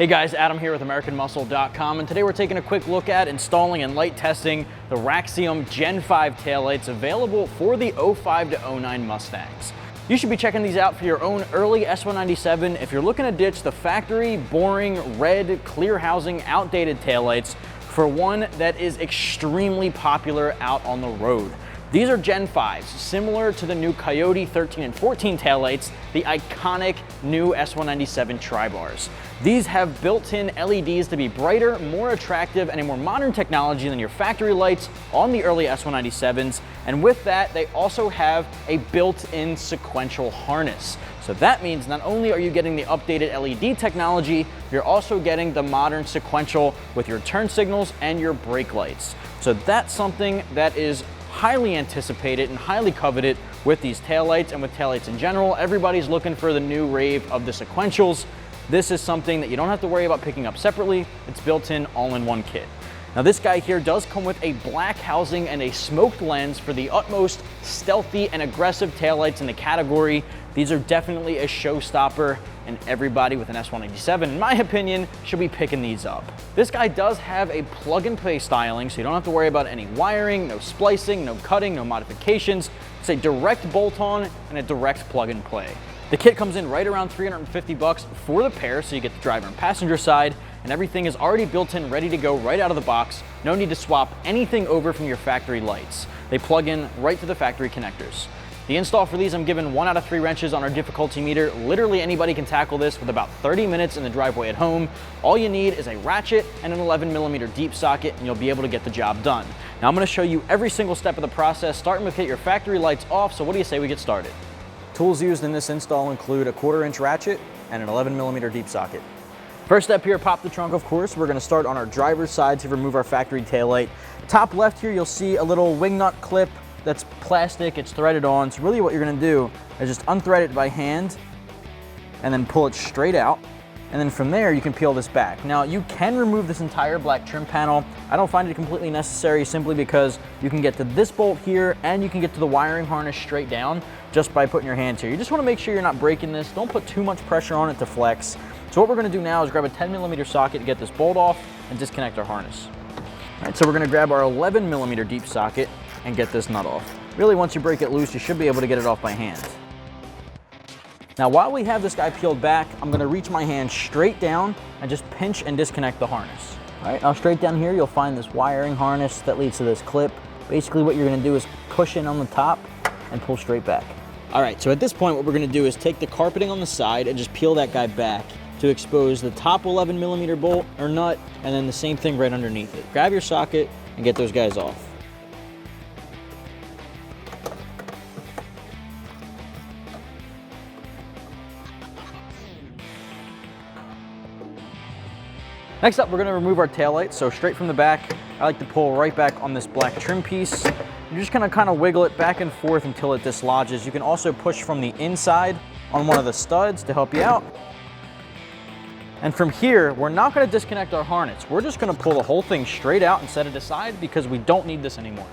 Hey guys, Adam here with AmericanMuscle.com, and today we're taking a quick look at installing and light testing the Raxiom Gen5 Tail Lights available for the 05 to 09 Mustangs. You should be checking these out for your own early S197 if you're looking to ditch the factory, boring, red, clear housing, outdated taillights for one that is extremely popular out on the road. These are Gen 5s, similar to the new Coyote 13 and 14 taillights, the iconic new S197 tri-bars. These have built-in LEDs to be brighter, more attractive, and a more modern technology than your factory lights on the early S197s. And with that, they also have a built-in sequential harness. So that means not only are you getting the updated LED technology, you're also getting the modern sequential with your turn signals and your brake lights. So that's something that is highly anticipated and highly coveted with these taillights and with taillights in general. Everybody's looking for the new rave of the sequentials. This is something that you don't have to worry about picking up separately. It's built in all in one kit. Now this guy here does come with a black housing and a smoked lens for the utmost stealthy and aggressive taillights in the category. These are definitely a showstopper, and everybody with an S197, in my opinion, should be picking these up. This guy does have a plug-and-play styling, so you don't have to worry about any wiring, no splicing, no cutting, no modifications. It's a direct bolt-on and a direct plug-and-play. The kit comes in right around $350 for the pair, so you get the driver and passenger side, and everything is already built in, ready to go right out of the box. No need to swap anything over from your factory lights. They plug in right to the factory connectors. The install for these, I'm giving 1 out of 3 wrenches on our difficulty meter. Literally anybody can tackle this with about 30 minutes in the driveway at home. All you need is a ratchet and an 11mm deep socket, and you'll be able to get the job done. Now I'm going to show you every single step of the process, starting with get your factory lights off. So what do you say we get started? Tools used in this install include a 1/4-inch ratchet and an 11mm deep socket. First step here, pop the trunk, of course. We're going to start on our driver's side to remove our factory taillight. Top left here, you'll see a little wing nut clip that's plastic, it's threaded on. So really what you're gonna do is just unthread it by hand and then pull it straight out. And then from there, you can peel this back. Now you can remove this entire black trim panel. I don't find it completely necessary simply because you can get to this bolt here and you can get to the wiring harness straight down just by putting your hands here. You just wanna make sure you're not breaking this. Don't put too much pressure on it to flex. So what we're gonna do now is grab a 10mm socket to get this bolt off and disconnect our harness. All right, so we're gonna grab our 11mm deep socket and get this nut off. Really, once you break it loose, you should be able to get it off by hand. Now, while we have this guy peeled back, I'm gonna reach my hand straight down and just pinch and disconnect the harness. All right, now straight down here, you'll find this wiring harness that leads to this clip. Basically, what you're gonna do is push in on the top and pull straight back. All right, so at this point, what we're gonna do is take the carpeting on the side and just peel that guy back to expose the top 11mm bolt or nut, and then the same thing right underneath it. Grab your socket and get those guys off. Next up, we're gonna remove our taillights. So straight from the back, I like to pull right back on this black trim piece. You're just gonna kind of wiggle it back and forth until it dislodges. You can also push from the inside on one of the studs to help you out. And from here, we're not gonna disconnect our harness. We're just gonna pull the whole thing straight out and set it aside because we don't need this anymore.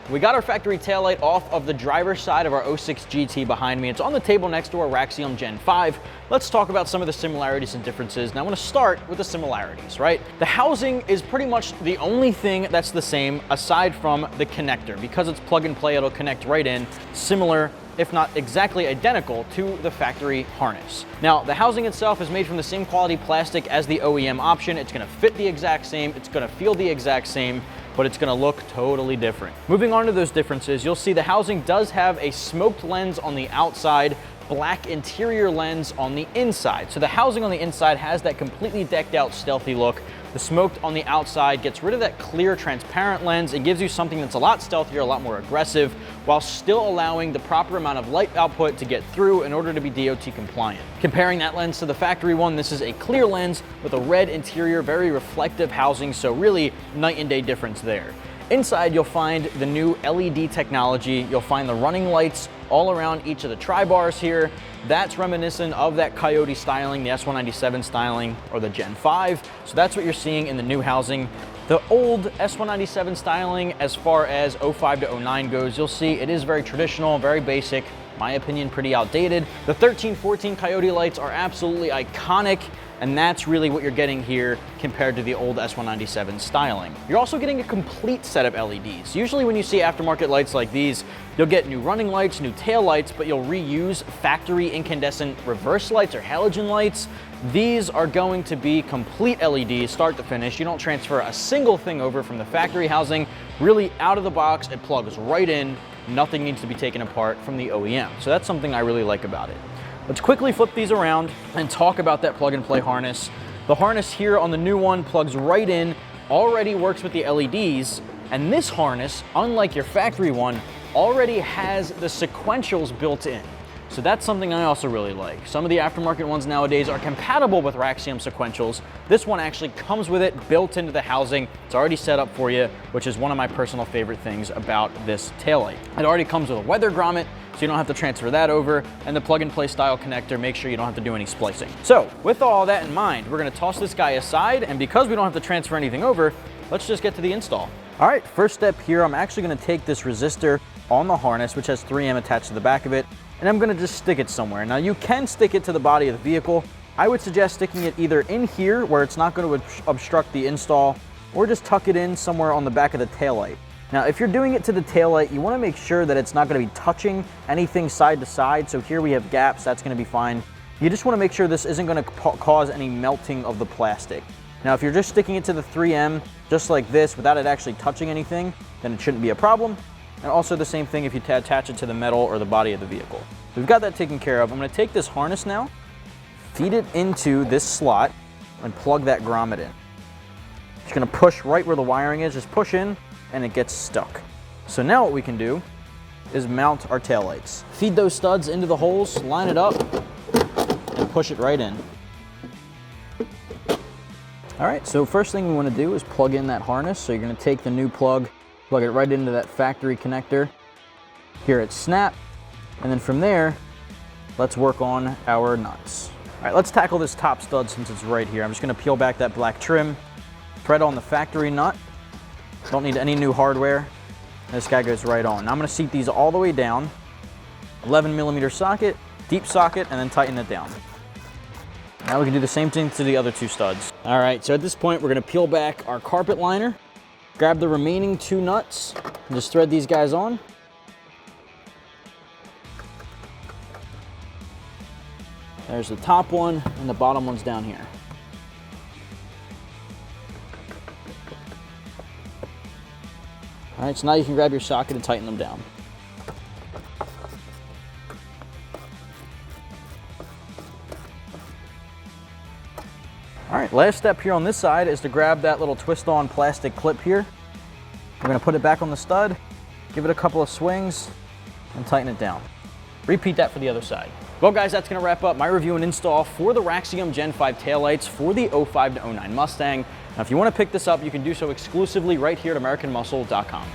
We got our factory taillight off of the driver's side of our 06 GT behind me. It's on the table next to our Raxiom Gen 5. Let's talk about some of the similarities and differences. Now I want to start with the similarities, right? The housing is pretty much the only thing that's the same aside from the connector. Because it's plug and play, it'll connect right in, similar, if not exactly identical, to the factory harness. Now, the housing itself is made from the same quality plastic as the OEM option. It's gonna fit the exact same, it's gonna feel the exact same, but it's gonna look totally different. Moving on to those differences, you'll see the housing does have a smoked lens on the outside, black interior lens on the inside. So the housing on the inside has that completely decked out stealthy look. The smoked on the outside gets rid of that clear transparent lens. It gives you something that's a lot stealthier, a lot more aggressive, while still allowing the proper amount of light output to get through in order to be DOT compliant. Comparing that lens to the factory one, this is a clear lens with a red interior, very reflective housing, so really night and day difference there. Inside, you'll find the new LED technology. You'll find the running lights all around each of the tri-bars here. That's reminiscent of that Coyote styling, the S197 styling, or the Gen 5. So that's what you're seeing in the new housing. The old S197 styling, as far as 05 to 09 goes, you'll see it is very traditional, very basic, my opinion, pretty outdated. The 13-14 Coyote lights are absolutely iconic, and that's really what you're getting here compared to the old S197 styling. You're also getting a complete set of LEDs. Usually when you see aftermarket lights like these, you'll get new running lights, new tail lights, but you'll reuse factory incandescent reverse lights or halogen lights. These are going to be complete LEDs, start to finish. You don't transfer a single thing over from the factory housing. Really, out of the box, it plugs right in. Nothing needs to be taken apart from the OEM. So that's something I really like about it. Let's quickly flip these around and talk about that plug and play harness. The harness here on the new one plugs right in, already works with the LEDs, and this harness, unlike your factory one, already has the sequentials built in. So that's something I also really like. Some of the aftermarket ones nowadays are compatible with Raxiom sequentials. This one actually comes with it built into the housing. It's already set up for you, which is one of my personal favorite things about this taillight. It already comes with a weather grommet, so you don't have to transfer that over, and the plug and play style connector makes sure you don't have to do any splicing. So with all that in mind, we're gonna toss this guy aside, and because we don't have to transfer anything over, let's just get to the install. All right, first step here, I'm actually gonna take this resistor on the harness, which has 3M attached to the back of it, and I'm gonna just stick it somewhere. Now you can stick it to the body of the vehicle. I would suggest sticking it either in here where it's not gonna obstruct the install, or just tuck it in somewhere on the back of the taillight. Now, if you're doing it to the taillight, you wanna make sure that it's not gonna be touching anything side to side. So here we have gaps, that's gonna be fine. You just wanna make sure this isn't gonna cause any melting of the plastic. Now, if you're just sticking it to the 3M, just like this, without it actually touching anything, then it shouldn't be a problem. And also the same thing if you attach it to the metal or the body of the vehicle. So we've got that taken care of. I'm gonna take this harness now, feed it into this slot, and plug that grommet in. Just gonna push right where the wiring is, just push in, and it gets stuck. So now what we can do is mount our taillights. Feed those studs into the holes, line it up, and push it right in. All right, so first thing we wanna do is plug in that harness. So you're gonna take the new plug, plug it right into that factory connector. Here it's snap, and then from there, let's work on our nuts. All right, let's tackle this top stud since it's right here. I'm just gonna peel back that black trim, thread on the factory nut. Don't need any new hardware. This guy goes right on. Now I'm gonna seat these all the way down, 11mm socket, deep socket, and then tighten it down. Now we can do the same thing to the other two studs. All right, so at this point, we're gonna peel back our carpet liner, grab the remaining two nuts, and just thread these guys on. There's the top one, and the bottom one's down here. All right, so now you can grab your socket and tighten them down. All right, last step here on this side is to grab that little twist-on plastic clip here. We're gonna put it back on the stud, give it a couple of swings, and tighten it down. Repeat that for the other side. Well guys, that's gonna wrap up my review and install for the Raxiom Gen5 taillights for the 05 to 09 Mustang. Now if you wanna pick this up, you can do so exclusively right here at AmericanMuscle.com.